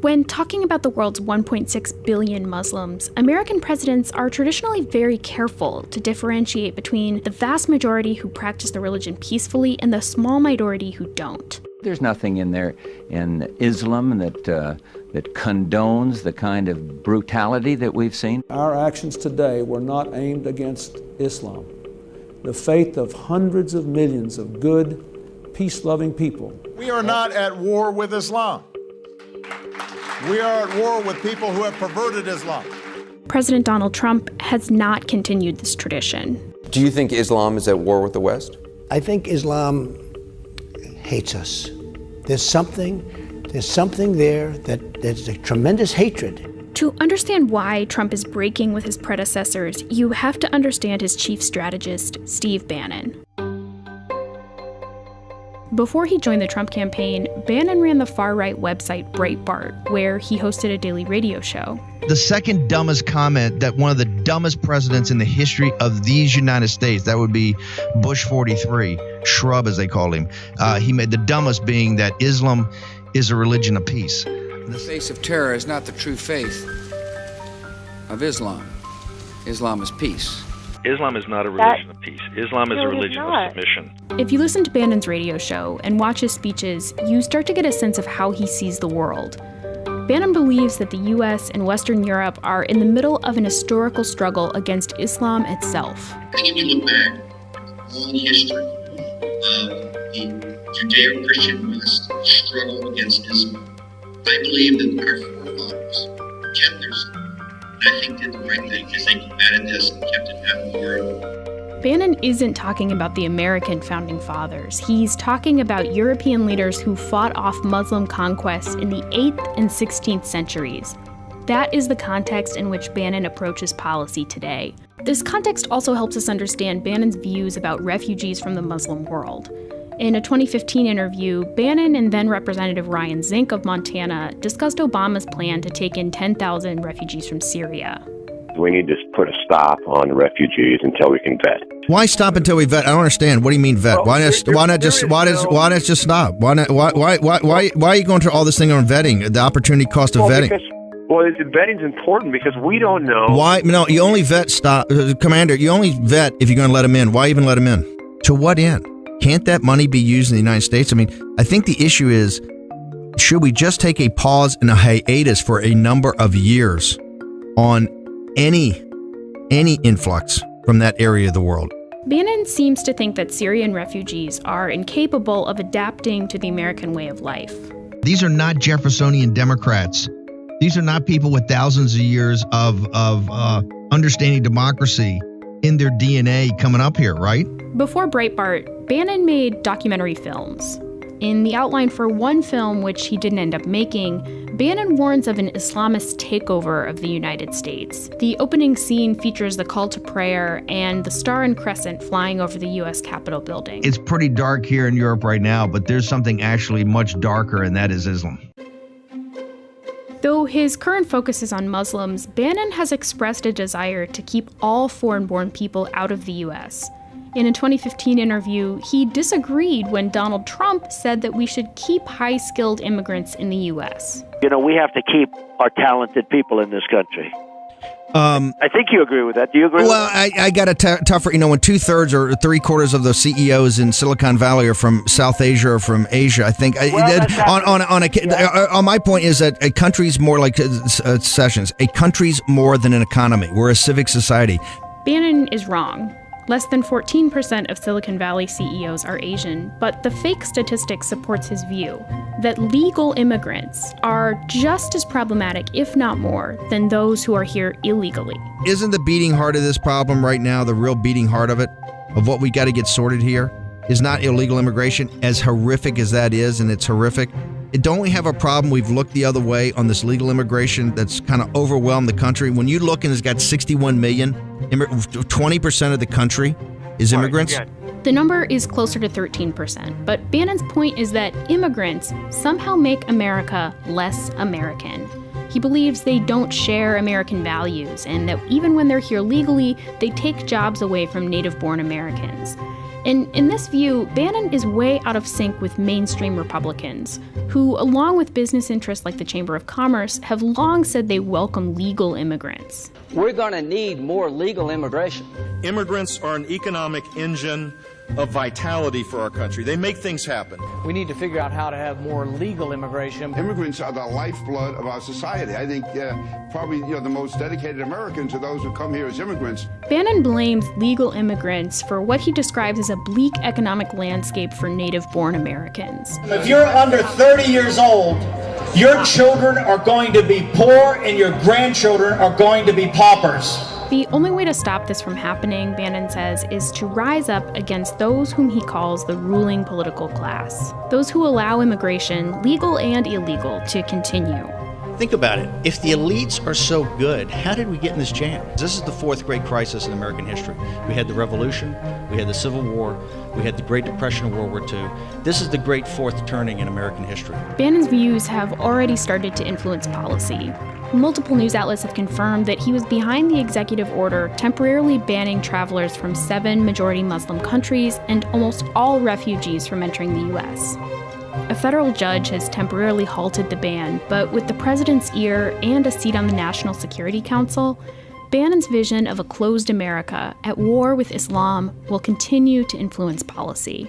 When talking about the world's 1.6 billion Muslims, American presidents are traditionally very careful to differentiate between the vast majority who practice the religion peacefully and the small minority who don't. There's nothing in there in Islam that condones the kind of brutality that we've seen. Our actions today were not aimed against Islam, the faith of hundreds of millions of good, peace-loving people. We are not at war with Islam. We are at war with people who have perverted Islam. President Donald Trump has not continued this tradition. Do you think Islam is at war with the West? I think Islam hates us. There's something there that there's a tremendous hatred. To understand why Trump is breaking with his predecessors, you have to understand his chief strategist, Steve Bannon. Before he joined the Trump campaign, Bannon ran the far-right website Breitbart, where he hosted a daily radio show. The second dumbest comment that one of the dumbest presidents in the history of these United States, that would be Bush 43, Shrub as they call him, he made the dumbest being that Islam is a religion of peace. The face of terror is not the true faith of Islam. Islam is peace. Islam is not a religion of peace. Islam is a religion of submission. If you listen to Bannon's radio show and watch his speeches, you start to get a sense of how he sees the world. Bannon believes that the US and Western Europe are in the middle of an historical struggle against Islam itself. I think if you look back at the long history of the Judeo-Christian West struggle against Islam, I believe that our forefathers kept their son. And I think did the right thing because they combated this and kept it out of the world. Bannon isn't talking about the American founding fathers. He's talking about European leaders who fought off Muslim conquest in the 8th and 16th centuries. That is the context in which Bannon approaches policy today. This context also helps us understand Bannon's views about refugees from the Muslim world. In a 2015 interview, Bannon and then Representative Ryan Zink of Montana discussed Obama's plan to take in 10,000 refugees from Syria. We need to put a stop on refugees until we can vet. Why stop until we vet? I don't understand. What do you mean vet? Why not just stop? Why are you going through all this thing on vetting? The opportunity cost of vetting. Vetting's important because we don't know. Why? No, you only vet. Commander. You only vet if you're going to let them in. Why even let them in? To what end? Can't that money be used in the United States? I mean, I think the issue is, should we just take a pause and a hiatus for a number of years on any influx from that area of the world? Bannon seems to think that Syrian refugees are incapable of adapting to the American way of life. These are not Jeffersonian Democrats. These are not people with thousands of years of understanding democracy in their DNA coming up here, right? Before Breitbart, Bannon made documentary films. In the outline for one film, which he didn't end up making, Bannon warns of an Islamist takeover of the United States. The opening scene features the call to prayer and the Star and Crescent flying over the U.S. Capitol building. It's pretty dark here in Europe right now, but there's something actually much darker, and that is Islam. Though his current focus is on Muslims, Bannon has expressed a desire to keep all foreign-born people out of the U.S. In a 2015 interview, he disagreed when Donald Trump said that we should keep high-skilled immigrants in the U.S. We have to keep our talented people in this country. I think you agree with that. Do you agree with that? Well, I got a tougher, when 2/3 or 3/4 of the CEOs in Silicon Valley are from South Asia or from Asia, I think. On my point is that a country's more like Sessions. A country's more than an economy. We're a civic society. Bannon is wrong. Less than 14% of Silicon Valley CEOs are Asian, but the fake statistic supports his view that legal immigrants are just as problematic, if not more, than those who are here illegally. Isn't the beating heart of this problem right now, the real beating heart of it, of what we got to get sorted here, is not illegal immigration, as horrific as that is, and it's horrific? Don't we have a problem? We've looked the other way on this legal immigration that's kind of overwhelmed the country. When you look and it's got 61 million, 20% of the country is immigrants. The number is closer to 13%, but Bannon's point is that immigrants somehow make America less American. He believes they don't share American values and that even when they're here legally, they take jobs away from native-born Americans. And in this view, Bannon is way out of sync with mainstream Republicans, who, along with business interests like the Chamber of Commerce, have long said they welcome legal immigrants. We're going to need more legal immigration. Immigrants are an economic engine of vitality for our country. They make things happen. We need to figure out how to have more legal immigration. Immigrants are the lifeblood of our society. I think probably the most dedicated Americans are those who come here as immigrants. Bannon blames legal immigrants for what he describes as a bleak economic landscape for native-born Americans. If you're under 30 years old, your children are going to be poor and your grandchildren are going to be paupers. The only way to stop this from happening, Bannon says, is to rise up against those whom he calls the ruling political class. Those who allow immigration, legal and illegal, to continue. Think about it. If the elites are so good, how did we get in this jam? This is the fourth great crisis in American history. We had the Revolution, we had the Civil War, we had the Great Depression of World War II. This is the great fourth turning in American history. Bannon's views have already started to influence policy. Multiple news outlets have confirmed that he was behind the executive order temporarily banning travelers from 7 majority Muslim countries and almost all refugees from entering the U.S. A federal judge has temporarily halted the ban, but with the president's ear and a seat on the National Security Council, Bannon's vision of a closed America at war with Islam will continue to influence policy.